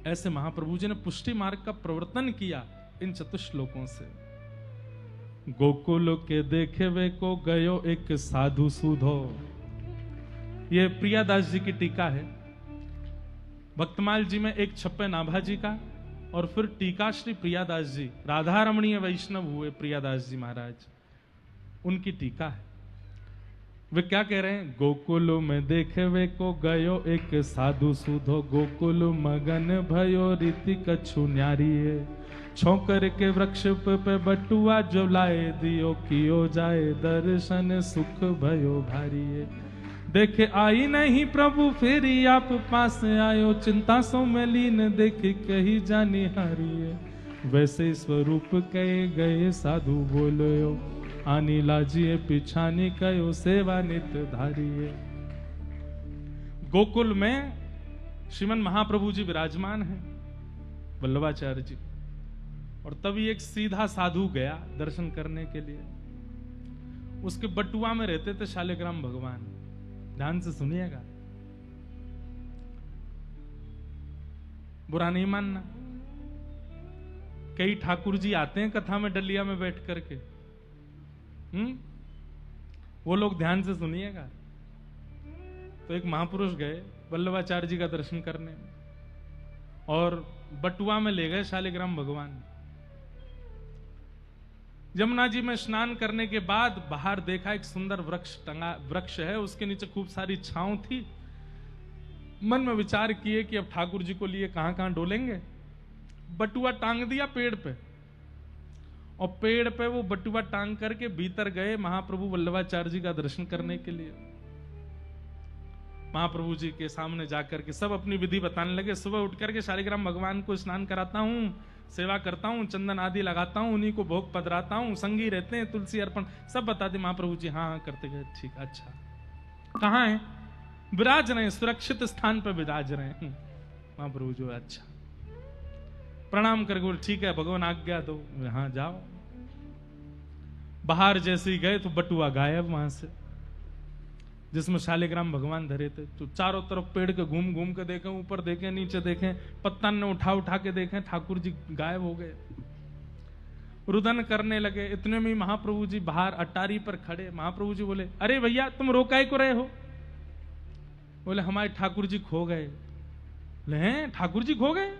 ऐसे महाप्रभु जी ने पुष्टि मार्ग का प्रवर्तन किया इन चतुश्लोकों से। गोकुल के देखे वे को गयो एक साधु सूधो, ये प्रियादास जी की टीका है। भक्तमाल जी में एक छप्पे नाभा जी का, और फिर टीका श्री प्रियादास जी, राधा रमणीय वैष्णव हुए प्रियादास जी महाराज, उनकी टीका है। वे क्या कह रहे हैं? गोकुल में देखे वे को गयो एक साधु सूधो, गोकुल मगन भयो रीति कछु न्यारी, छोकर के वृक्ष पे बटुआ जो लाए, दियो कियो जाए दर्शन सुख भयो भारी। देखे आई नहीं प्रभु फेरी आप पास आयो, चिंता सो में लीन देख कही जानी हारी। वैसे स्वरूप कहे गए साधु बोलो, आनी लाजिए पिछानी कयो सेवा नित धारिये। गोकुल में श्रीमन महाप्रभु जी विराजमान हैं, वल्लभाचार्य जी, और तभी एक सीधा साधु गया दर्शन करने के लिए। उसके बटुआ में रहते थे शालिग्राम भगवान। ध्यान से सुनिएगा, बुरा नहीं मानना। कई ठाकुर जी आते हैं कथा में डलिया में बैठ करके, वो लोग ध्यान से सुनिएगा। तो एक महापुरुष गए वल्लभाचार्य जी का दर्शन करने, और बटुआ में ले गए शालिग्राम भगवान। यमुना जी में स्नान करने के बाद बाहर देखा एक सुंदर वृक्ष है, उसके नीचे खूब सारी छांव थी। मन में विचार किए कि अब ठाकुर जी को लिए कहां कहां डोलेंगे। बटुआ टांग दिया पेड़ पे, और पेड़ पे वो बटुआ टांग करके भीतर गए महाप्रभु वल्लभाचार्य जी का दर्शन करने के लिए। महाप्रभु जी के सामने जाकर के सब अपनी विधि बताने लगे। सुबह उठ करके शालिग्राम भगवान को स्नान कराता हूं, सेवा करता हूं, चंदन आदि लगाता हूं, उन्हीं को भोग पधराता हूं, संगी रहते हैं, तुलसी अर्पण सब बताते। महाप्रभु जी हाँ हाँ करते गए। ठीक, अच्छा कहाँ है? विराज रहे, सुरक्षित स्थान पर विराज रहे हैं। महाप्रभु जी अच्छा, प्रणाम करके बोले ठीक है भगवान आज्ञा दो, हाँ जाओ। बाहर जैसे ही गए तो बटुआ गायब वहां से, जिसमें शालिग्राम भगवान धरे थे। तो चारों तरफ पेड़ के घूम घूम के देखें, ऊपर देखें, नीचे देखें, पत्ता ने उठा उठा के देखें, ठाकुर जी गायब हो गए। रुदन करने लगे। इतने में महाप्रभु जी बाहर अटारी पर खड़े। महाप्रभु जी बोले अरे भैया तुम रोकाए को रहे हो? बोले हमारे ठाकुर जी खो गए। ले ठाकुर जी खो गए?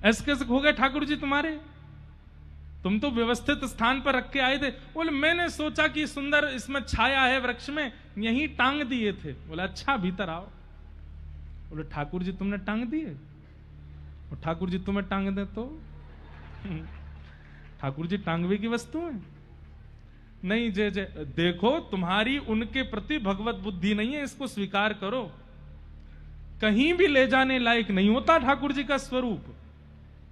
ऐसे कैसे खो गए ठाकुर जी तुम्हारे? तुम तो व्यवस्थित स्थान पर रख के आए थे। बोले मैंने सोचा कि सुंदर इसमें छाया है वृक्ष में, यहीं टांग दिए थे। बोले अच्छा भीतर आओ। बोले ठाकुर जी तुमने टांग दिए? और ठाकुर जी तुम्हें टांग दे तो? ठाकुर जी टांगवे की वस्तु है? नहीं जय जय, देखो तुम्हारी उनके प्रति भगवत बुद्धि नहीं है, इसको स्वीकार करो। कहीं भी ले जाने लायक नहीं होता ठाकुर जी का स्वरूप।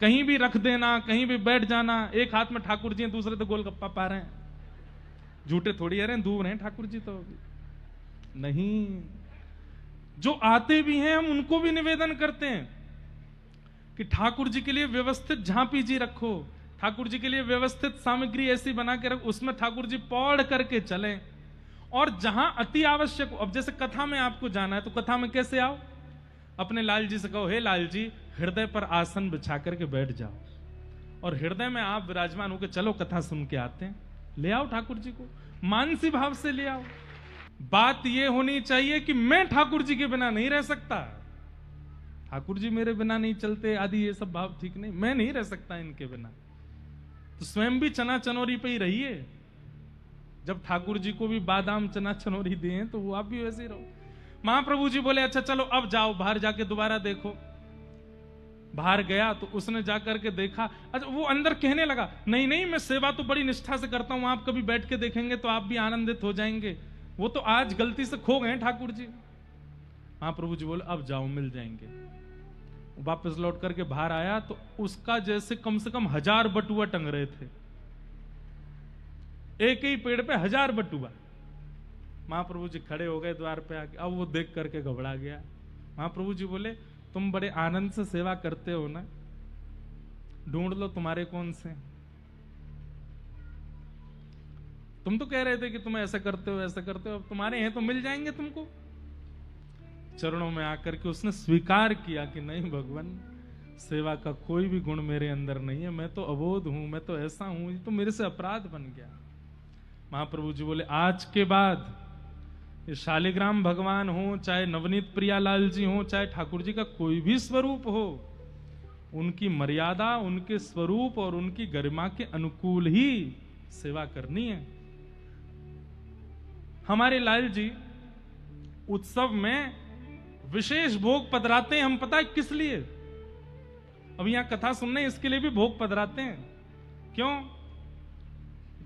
कहीं भी रख देना, कहीं भी बैठ जाना। एक हाथ में ठाकुर जी हैं, दूसरे तो गोलगप्पा पा रहे हैं। झूठे थोड़ी है, दूर हैं ठाकुर जी तो नहीं। जो आते भी हैं हम उनको भी निवेदन करते हैं कि ठाकुर जी के लिए व्यवस्थित झांपी जी रखो, ठाकुर जी के लिए व्यवस्थित सामग्री ऐसी बना के रखो, उसमें ठाकुर जी पौड़ करके चलें। और जहां अति आवश्यक हो, अब जैसे कथा में आपको जाना है तो कथा में कैसे आओ? अपने लाल जी से कहो हे लाल जी हृदय पर आसन बिछा करके बैठ जाओ, और हृदय में आप विराजमान होकर चलो कथा सुन के आते हैं। ले आओ ठाकुर जी को, मानसी भाव से ले आओ। बात यह होनी चाहिए कि मैं ठाकुर जी के बिना नहीं रह सकता, ठाकुर जी मेरे बिना नहीं चलते आदि ये सब भाव ठीक नहीं। मैं नहीं रह सकता इनके बिना, तो स्वयं भी चना चनोरी पे ही रहिए। जब ठाकुर जी को भी बादाम चना चनोरी दिए तो वो आप भी वैसे ही रहो। महाप्रभु जी बोले अच्छा चलो अब जाओ, बाहर जाके दोबारा देखो। बाहर गया तो उसने जाकर के देखा। अच्छा वो अंदर कहने लगा नहीं नहीं मैं सेवा तो बड़ी निष्ठा से करता हूं, आप कभी बैठ के देखेंगे तो आप भी आनंदित हो जाएंगे। वो तो आज गलती से खो गए ठाकुर जी। महाप्रभु जी बोले अब जाओ मिल जाएंगे। वापस लौट करके बाहर आया तो उसका जैसे कम से कम 1000 बटुआ टंग रहे थे, एक ही पेड़ पे 1000 बटुआ। महाप्रभु जी खड़े हो गए द्वार पे आके। अब वो देख करके घबरा गया। महाप्रभु जी बोले तुम बड़े आनंद से सेवा करते हो ना, ढूंढ लो तुम्हारे कौन से। तुम तो कह रहे थे कि तुम ऐसा करते हो ऐसा करते हो, अब तुम्हारे हैं तो मिल जाएंगे तुमको। चरणों में आकर के उसने स्वीकार किया कि नहीं भगवान सेवा का कोई भी गुण मेरे अंदर नहीं है, मैं तो अबोध हूं, मैं तो ऐसा हूं, ये तो मेरे से अपराध बन गया। महाप्रभु जी बोले आज के बाद ये शालिग्राम भगवान हो, चाहे नवनीत प्रियालाल जी हो, चाहे ठाकुर जी का कोई भी स्वरूप हो, उनकी मर्यादा, उनके स्वरूप और उनकी गरिमा के अनुकूल ही सेवा करनी है। हमारे लाल जी उत्सव में विशेष भोग पधराते हैं, हम पता है किस लिए? अब यहां कथा सुनने इसके लिए भी भोग पधराते हैं। क्यों?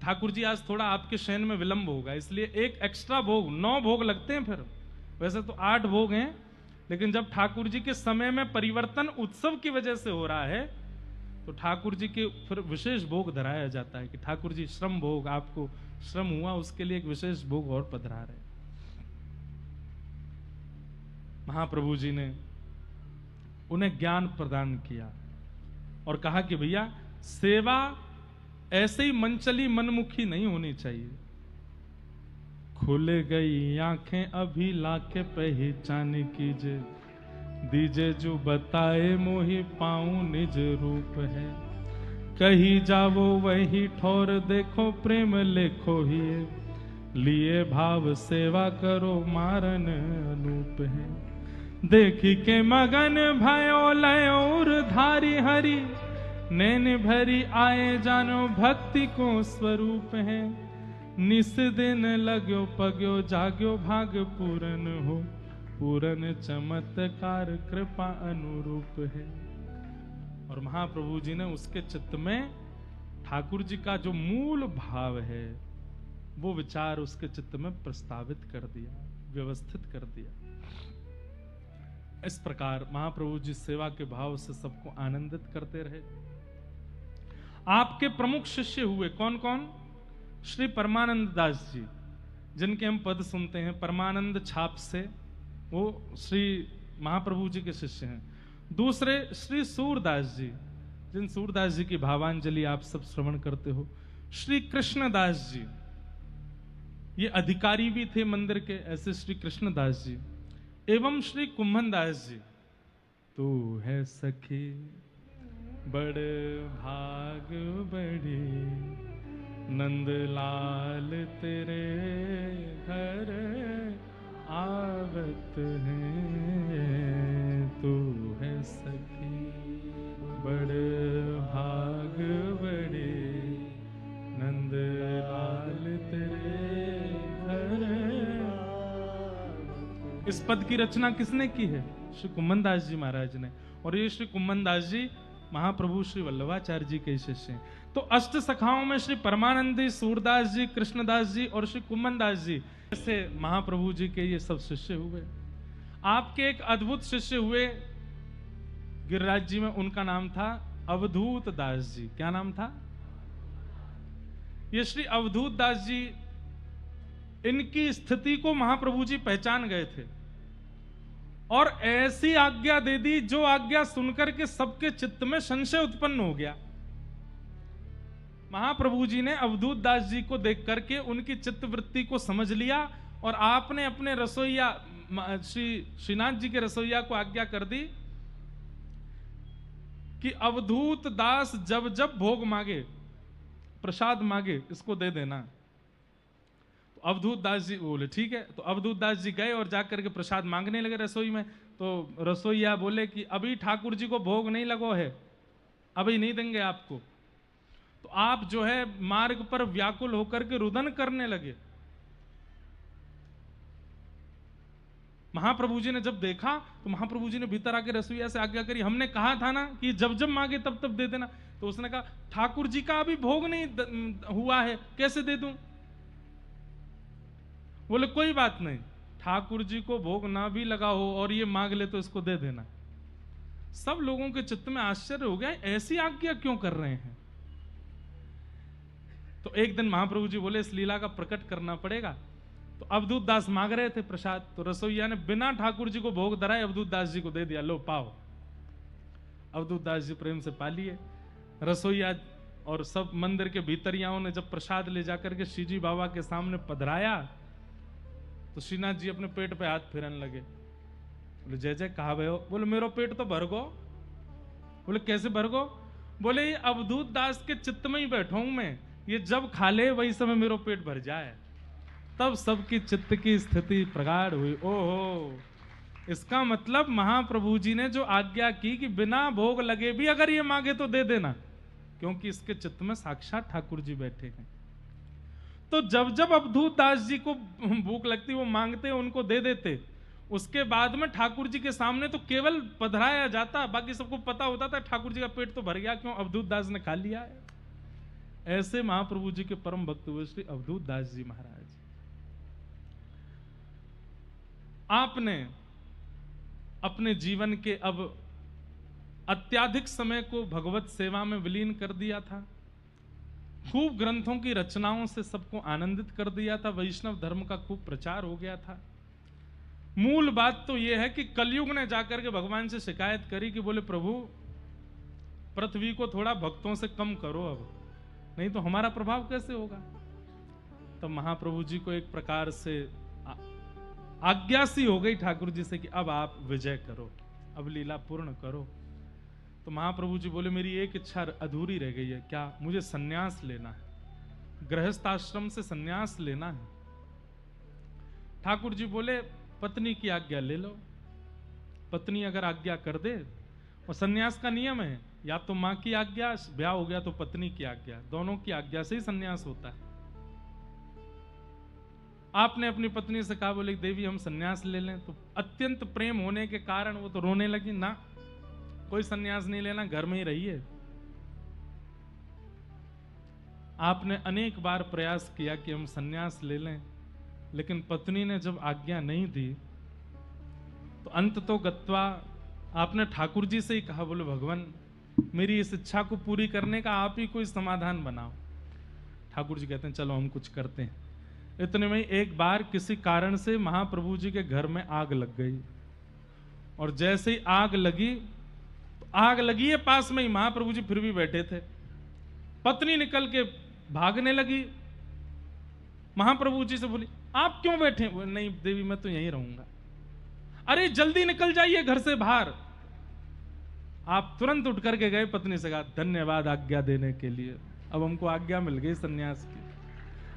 ठाकुर जी आज थोड़ा आपके शयन में विलंब होगा, इसलिए एक एक्स्ट्रा भोग, 9 भोग लगते हैं। फिर वैसे तो 8 भोग हैं, लेकिन जब ठाकुर जी के समय में परिवर्तन उत्सव की वजह से हो रहा है, तो ठाकुर जी के फिर विशेष भोग धराया जाता है कि ठाकुर जी श्रम भोग, आपको श्रम हुआ उसके लिए एक विशेष भोग और पधरा रहे। महाप्रभु जी ने उन्हें ज्ञान प्रदान किया और कहा कि भैया सेवा ऐसे ही मनचली मनमुखी नहीं होनी चाहिए। खुल गई आंखें अभी लाके पहचान कीजे, दीजे जो बताए मोहि पाऊं निज रूप है। कहीं जावो वही ठोर देखो प्रेम लेखो ही, लिए भाव सेवा करो मारन अनूप है। देखी के मगन भयो लय और धारी हरि, नैन भरी आए जानो भक्ति को स्वरूप है। निस दिन लगो पग्यो जाग्यो भाग पूरन हो, पूरन चमत्कार कृपा अनुरूप है। और महाप्रभु जी ने उसके चित्त में ठाकुर जी का जो मूल भाव है वो विचार उसके चित्त में प्रस्तावित कर दिया, व्यवस्थित कर दिया। इस प्रकार महाप्रभु जी सेवा के भाव से सबको आनंदित करते रहे। आपके प्रमुख शिष्य हुए कौन कौन? श्री परमानंद दास जी, जिनके हम पद सुनते हैं परमानंद छाप से, वो श्री महाप्रभु जी के शिष्य हैं। दूसरे श्री सूरदास जी, जिन सूरदास जी की भावांजलि आप सब श्रवण करते हो। श्री कृष्णदास जी, ये अधिकारी भी थे मंदिर के, ऐसे श्री कृष्णदास जी। एवं श्री कुम्भन दास जी। तू है सखी बड़ भाग बड़ी, नंदलाल तेरे घर आवत है। तू है सखी बड़ भाग बड़ी, नंदलाल तेरे घर। इस पद की रचना किसने की है? श्री कुम्भन दास जी महाराज ने। और ये श्री कुम्भन दास जी महाप्रभु श्री वल्लभाचार्य जी के शिष्य हैं। तो अष्ट सखाओं में श्री परमानंदी, सूरदास जी, कृष्णदास जी और श्री कुम्भन दास जी, ऐसे महाप्रभु जी के ये सब शिष्य हुए। आपके एक अद्भुत शिष्य हुए गिरिराज जी में, उनका नाम था अवधूत दास जी। क्या नाम था? ये श्री अवधूत दास जी, इनकी स्थिति को महाप्रभु जी पहचान गए थे और ऐसी आज्ञा दे दी जो आज्ञा सुनकर के सबके चित्त में संशय उत्पन्न हो गया। महाप्रभु जी ने अवधूत दास जी को देख करके उनकी चित्त वृत्ति को समझ लिया और आपने अपने रसोईया श्री श्रीनाथ जी के रसोईया को आज्ञा कर दी कि अवधूत दास जब जब भोग मांगे, प्रसाद मांगे, इसको दे देना। तो अवधूत दास जी बोले ठीक है। तो अवधूत दास जी गए और जाकर के प्रसाद मांगने लगे रसोई में। तो रसोईया बोले कि अभी ठाकुर जी को भोग नहीं लगो है, अभी नहीं देंगे आपको। तो आप जो है मार्ग पर व्याकुल होकर के रुदन करने लगे। महाप्रभु जी ने जब देखा तो महाप्रभु जी ने भीतर आके रसोईया से आज्ञा करी, हमने कहा था ना कि जब जब मांगे तब तब दे देना। तो उसने कहा ठाकुर जी का अभी भोग नहीं हुआ है, कैसे दे दूं? बोले कोई बात नहीं, ठाकुर जी को भोग ना भी लगा हो और ये मांग ले तो इसको दे देना। सब लोगों के चित्त में आश्चर्य हो गया, ऐसी आज्ञा क्यों कर रहे हैं? तो एक दिन महाप्रभु जी बोले इस लीला का प्रकट करना पड़ेगा। तो अवधूत दास मांग रहे थे प्रसाद, तो रसोईया ने बिना ठाकुर जी को भोग धराए अवधूत दास जी को दे दिया, लो पाओ। अवधूत दास जी प्रेम से पा लिए। रसोईया और सब मंदिर के भीतरियाओं ने जब प्रसाद ले जाकर के श्री जी बाबा के सामने पधराया तो श्रीनाथ जी अपने पेट पे हाथ फेरने लगे। बोले जय जय कहा भय हो? बोले मेरो पेट तो भर गो। बोले कैसे भरगो? बोले ये अवधूत दास के चित्त में ही बैठा हूं मैं, ये जब खा ले वही समय मेरा पेट भर जाए। तब सबकी चित्त की स्थिति प्रगाढ़ हुई। ओहो, इसका मतलब महाप्रभु जी ने जो आज्ञा की कि बिना भोग लगे भी अगर ये मांगे तो दे देना, क्योंकि इसके चित्त में साक्षात ठाकुर जी बैठे हैं। तो जब जब अवधूत दास जी को भूख लगती वो मांगते, उनको दे देते। उसके बाद में ठाकुर जी के सामने तो केवल पधराया जाता, बाकी सबको पता होता था ठाकुर जी का पेट तो भर गया, क्यों? अवधूत दास ने खा लिया है। ऐसे महाप्रभु जी के परम भक्त हुए श्री अवधूत दास जी महाराज। आपने अपने जीवन के अब अत्याधिक समय को भगवत सेवा में विलीन कर दिया था। खूब ग्रंथों की रचनाओं से सबको आनंदित कर दिया था। वैष्णव धर्म का खूब प्रचार हो गया था। मूल बात तो यह है कि कलयुग ने जाकर के भगवान से शिकायत करी कि बोले प्रभु पृथ्वी को थोड़ा भक्तों से कम करो, अब नहीं तो हमारा प्रभाव कैसे होगा। तो महाप्रभु जी को एक प्रकार से आज्ञा सी हो गई ठाकुर जी से कि अब आप विजय करो, अब लीला पूर्ण करो। तो महाप्रभु जी बोले मेरी एक इच्छा अधूरी रह गई है। क्या? मुझे सन्यास लेना है, गृहस्थ आश्रम से सन्यास लेना है। ठाकुर जी बोले पत्नी की आज्ञा ले लो। पत्नी अगर आज्ञा कर दे, और सन्यास का नियम है या तो मां की आज्ञा, ब्याह हो गया तो पत्नी की आज्ञा, दोनों की आज्ञा से ही सन्यास होता है। आपने अपनी पत्नी से कहा, बोले देवी हम सन्यास ले लें, तो अत्यंत प्रेम होने के कारण वो तो रोने लगी, ना कोई सन्यास नहीं लेना, घर में ही रहिए। आपने अनेक बार प्रयास किया कि हम सन्यास ले लें, लेकिन पत्नी ने जब आज्ञा नहीं दी तो अंत तो गत्वा आपने ठाकुर जी से ही कहा, बोले भगवान मेरी इस इच्छा को पूरी करने का आप ही कोई समाधान बनाओ। ठाकुर जी कहते हैं चलो हम कुछ करते हैं। इतने में एक बार किसी कारण से महाप्रभु जी के घर में आग लग गई, और जैसे ही आग लगी, तो आग लगी है पास में ही, महाप्रभु जी फिर भी बैठे थे। पत्नी निकल के भागने लगी, महाप्रभु जी से बोली आप क्यों बैठे? नहीं देवी मैं तो यहीं रहूंगा। अरे जल्दी निकल जाइए घर से बाहर। आप तुरंत उठ करके गए, पत्नी से कहा धन्यवाद आज्ञा देने के लिए, अब हमको आज्ञा मिल गई सन्यास की।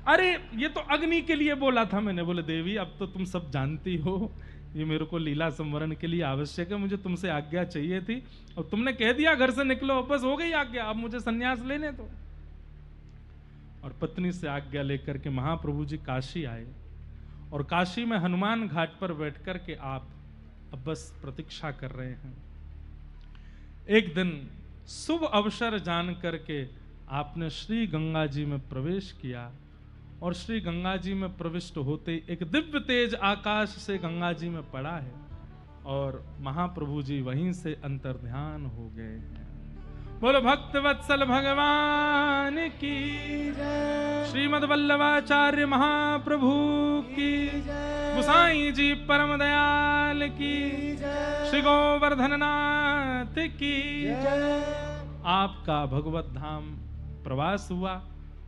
अरे ये तो अग्नि के लिए बोला था मैंने। बोले देवी अब तो तुम सब जानती हो, ये मेरे को लीला संवरण के लिए आवश्यक है, मुझे तुमसे आज्ञा चाहिए थी और तुमने कह दिया घर से निकलो, बस हो गई आज्ञा, अब मुझे सन्यास लेने दो। और पत्नी से आज्ञा लेकर के महाप्रभु जी काशी आए, और काशी में हनुमान घाट पर बैठ कर के आप अब बस प्रतीक्षा कर रहे हैं। एक दिन शुभ अवसर जान करके आपने श्री गंगा जी में प्रवेश किया, और श्री गंगा जी में प्रविष्ट होते एक दिव्य तेज आकाश से गंगा जी में पड़ा है, और महाप्रभु जी वहीं से अंतर्ध्यान हो गए हैं। बोलो भक्त वत्सल भगवान की जय, श्रीमद् वल्लभाचार्य महाप्रभु की जय, गोसाई जी परम दयाल की जय, श्री गोवर्धन नाथ की जय। आपका भगवत धाम प्रवास हुआ,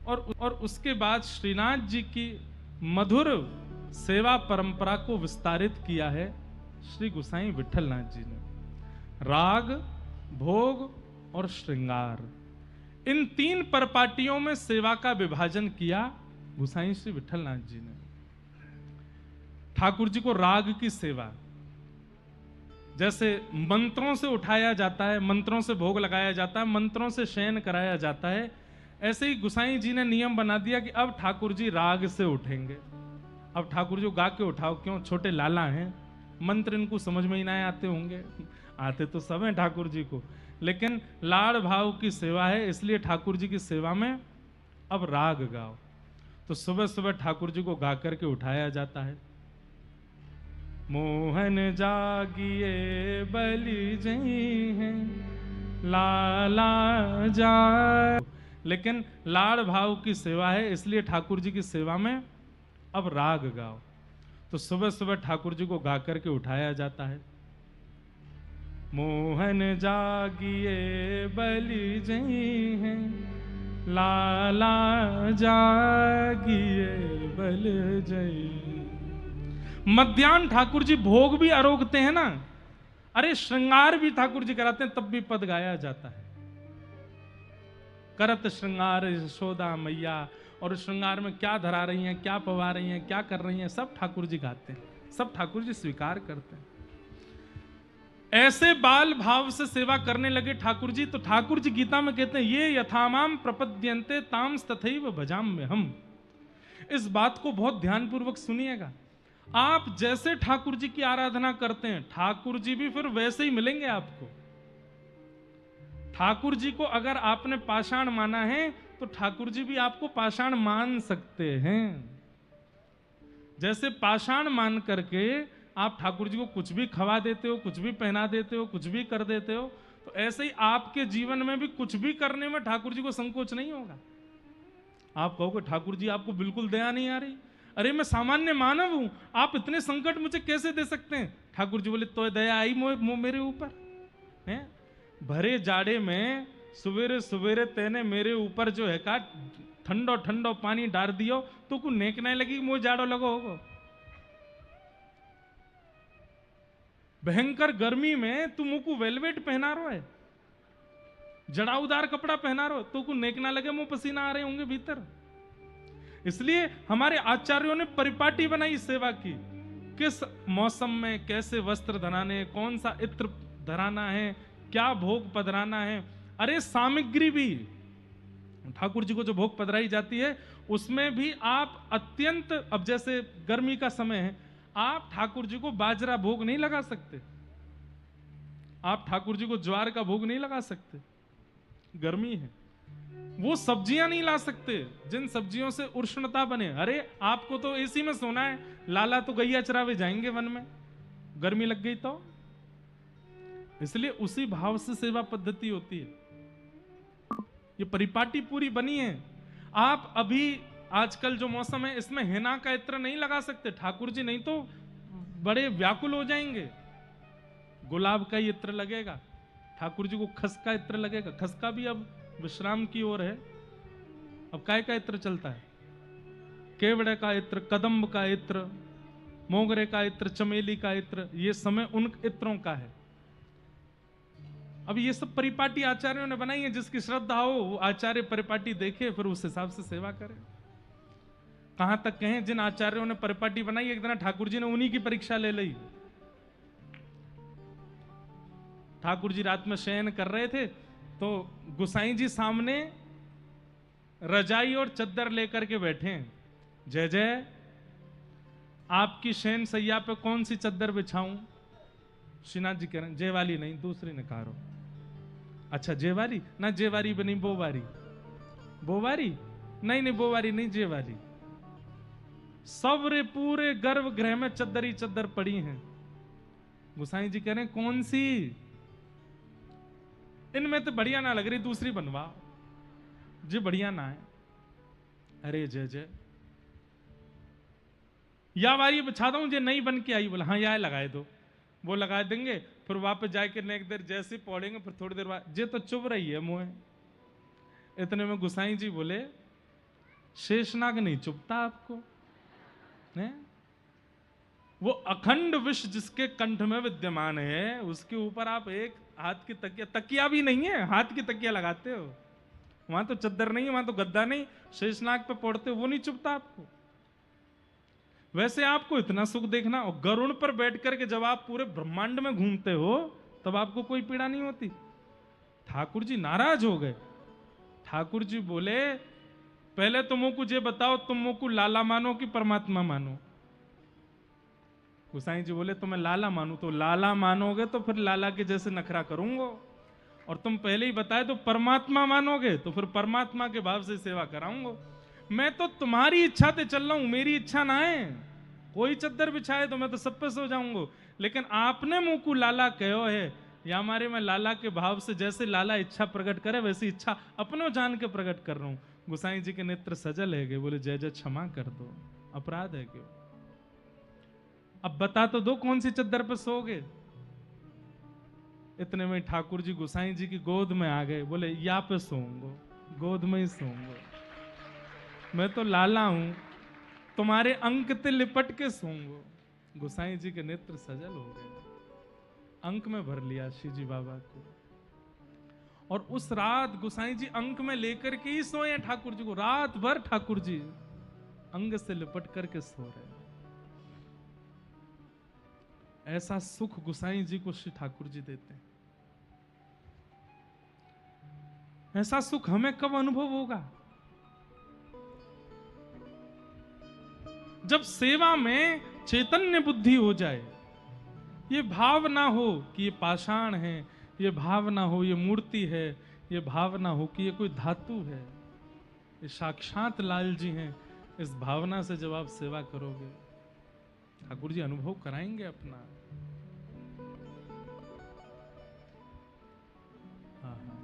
और उसके बाद श्रीनाथ जी की मधुर सेवा परंपरा को विस्तारित किया है श्री गोसाई विठलनाथ जी ने। राग, भोग और श्रृंगार, इन तीन परपाटियों में सेवा का विभाजन किया गोसाई श्री विठलनाथ जी ने। ठाकुर जी को राग की सेवा, जैसे मंत्रों से उठाया जाता है, मंत्रों से भोग लगाया जाता है, मंत्रों से शयन कराया जाता है, ऐसे ही गोसाई जी ने नियम बना दिया कि अब ठाकुर जी राग से उठेंगे। अब ठाकुर जी गा के उठाओ, क्यों? छोटे लाला हैं, मंत्र इनको समझ में ही नहीं आते होंगे, आते तो सब हैं ठाकुर जी को, लेकिन लाड़ भाव की सेवा है, इसलिए ठाकुर जी की सेवा में अब राग गाओ। तो सुबह सुबह ठाकुर जी को गा करके उठाया जाता है। मोहन जागिए बलि जई हैं लाला जा, लेकिन लाड़ भाव की सेवा है, इसलिए ठाकुर जी की सेवा में अब राग गाओ। तो सुबह सुबह ठाकुर जी को गा करके उठाया जाता है। मोहन जागिए बलि जई हैं लाला जागिए बल जई। मध्याह्न ठाकुर जी भोग भी आरोगते हैं ना, अरे श्रृंगार भी ठाकुर जी कराते हैं, तब भी पद गाया जाता है, करत श्रृंगार यशोदा मैया। और श्रृंगार में क्या धरा रही हैं, क्या पवा रही हैं, क्या कर रही हैं, सब ठाकुर जी गाते हैं, सब ठाकुर जी स्वीकार करते हैं। ऐसे बाल भाव से सेवा करने लगे ठाकुर जी, तो ठाकुर जी गीता में कहते हैं ये यथामाम प्रपद्यन्ते तांस तथैव भजाम में हम। इस बात को बहुत ध्यानपूर्वक सुनिएगा। आप जैसे ठाकुर जी की आराधना करते हैं, ठाकुर जी भी फिर वैसे ही मिलेंगे आपको। ठाकुर जी को अगर आपने पाषाण माना है तो ठाकुर जी भी आपको पाषाण मान सकते हैं। जैसे पाषाण मान करके आप ठाकुर जी को कुछ भी खवा देते हो, कुछ भी पहना देते हो, कुछ भी कर देते हो, तो ऐसे ही आपके जीवन में भी कुछ भी करने में ठाकुर जी को संकोच नहीं होगा। आप कहोगे ठाकुर जी आपको बिल्कुल दया नहीं आ रही, अरे मैं सामान्य मानव हूं, आप इतने संकट मुझे कैसे दे सकते हैं? ठाकुर जी बोले तो दया आई मेरे ऊपर है। भरे जाड़े में सवेरे सवेरे तेने मेरे ऊपर जो है का ठंडो ठंडो पानी डाल दियो तो को नेक नहीं लगी, मुझे जाड़ो लगो होगो। भयंकर गर्मी में तुम मुझको वेलवेट पहना रहो है, जड़ाउदार कपड़ा पहना रहो, तो को नेक ना लगे, मुंह पसीना आ रहे होंगे भीतर। इसलिए हमारे आचार्यों ने परिपाटी बनाई सेवा की, किस मौसम में कैसे वस्त्र धराने, कौन सा इत्र धराना है, क्या भोग पधराना है। अरे सामग्री भी ठाकुर जी को जो भोग पधराई जाती है उसमें भी आप अत्यंत, अब जैसे गर्मी का समय है, आप ठाकुर जी को बाजरा भोग नहीं लगा सकते, आप ठाकुर जी को ज्वार का भोग नहीं लगा सकते, गर्मी है। वो सब्जियां नहीं ला सकते जिन सब्जियों से उष्णता बने। अरे आपको तो एसी में सोना है, लाला तो गैया चरावे जाएंगे वन में, गर्मी लग गई तो। इसलिए उसी भाव से सेवा पद्धति होती है। ये परिपाटी पूरी बनी है। आप अभी आजकल जो मौसम है इसमें हेना का इत्र नहीं लगा सकते ठाकुर जी, नहीं तो बड़े व्याकुल हो जाएंगे। गुलाब का इत्र लगेगा, ठाकुर जी को खस का इत्र लगेगा। खस का भी अब विश्राम की ओर है, अब काय का इत्र चलता है, केवड़े का इत्र, कदम्ब का इत्र, मोगरे का इत्र, चमेली का इत्र, ये समय उन इत्रों का है। अब ये सब परिपाटी आचार्यों ने बनाई है, जिसकी श्रद्धा हो वो आचार्य परिपाटी देखे, फिर उस हिसाब से सेवा करे। कहां तक कहें, जिन आचार्यों ने परिपाटी बनाई एक दिन ठाकुर जी ने उन्हीं की परीक्षा ले ली। ठाकुर जी रात में शयन कर रहे थे तो गुसाई जी सामने रजाई और चद्दर लेकर के बैठे हैं। जय जय, आपकी शयन सैया पे कौन सी चद्दर बिछाऊं? श्रीनाथ जी कह रहे हैं जय वाली नहीं, दूसरी नकारो। अच्छा जय वाली ना, जय वाली बनी बो वारी, बो वारी नहीं, नहीं बो वारी नहीं, जय वाली। सब रे पूरे गर्भगृह में चद्दर ही चद्दर पड़ी हैं। गुसाई जी कह रहे हैं कौन सी? इनमें तो बढ़िया ना लग रही, दूसरी बनवा जी, बढ़िया ना है। अरे जय जय, या वारी बिछा दूं जे नहीं बन के आई? बोला हाँ या लगाए दो। वो लगा देंगे, फिर वापस जाके नेक देर जैसे पौड़ेंगे, फिर थोड़ी देर बाद जे तो चुभ रही है मुंह। इतने में गुसाई जी बोले शेषनाग नहीं चुभता आपको है? वो अखंड विष जिसके कंठ में विद्यमान है उसके ऊपर आप एक हाथ की तकिया, तकिया भी नहीं है, हाथ की तकिया लगाते हो, वहां तो चद्दर नहीं है, वहां तो गद्दा नहीं, शेषनाग पे पड़ते हो, वो नहीं चुभता आपको। वैसे आपको इतना सुख देखना, और गरुड़ पर बैठ करके जब आप पूरे ब्रह्मांड में घूमते हो तब आपको कोई पीड़ा नहीं होती। ठाकुर जी नाराज हो गए। ठाकुर जी बोले पहले तो मुझको ये बताओ, तुम मुझको लाला मानो कि परमात्मा मानो? गुसाई जी बोले तो मैं लाला मानू। तो लाला मानोगे तो फिर लाला के जैसे नखरा करूंगा, और तुम पहले ही बताए तो परमात्मा मानोगे तो फिर परमात्मा के भाव से सेवा कराऊंगा। मैं तो तुम्हारी इच्छा से चल रहा हूं, मेरी इच्छा ना है। कोई चद्दर बिछाए तो मैं तो सब पे सो जाऊंगा, लेकिन आपने मुंह को लाला कहो है, या हमारे में लाला के भाव से जैसे लाला इच्छा प्रकट करे वैसी इच्छा अपनों जान के प्रकट कर रहा हूं। गुसाई जी के नेत्र सजल है, बोले जय जय क्षमा कर दो, अपराध है क्यों? अब बता तो दो कौन सी चद्दर पे सोगे? इतने में ठाकुर जी गुसाई जी की गोद में आ गए, बोले या पे सोऊंगा, गोद में ही सोऊंगा, मैं तो लाला हूं, तुम्हारे अंक ते लिपट के सोऊंगा। गुसाई जी के नेत्र सजल हो गए। अंक में भर लिया श्री जी बाबा को। और उस रात गोसाई जी अंक में लेकर के ही सोए ठाकुर जी को। रात भर ठाकुर जी अंग से लिपट करके सो रहे। ऐसा सुख गोसाई जी को श्री ठाकुर जी देते हैं। ऐसा सुख हमें कब अनुभव होगा? जब सेवा में चैतन्य बुद्धि हो जाए, ये भाव ना हो कि ये पाषाण है, ये भाव ना हो ये मूर्ति है, ये भाव ना हो कि ये कोई धातु है, ये साक्षात लाल जी हैं। इस भावना से जब आप सेवा करोगे, ठाकुर जी अनुभव कराएंगे अपना। हाँ हाँ।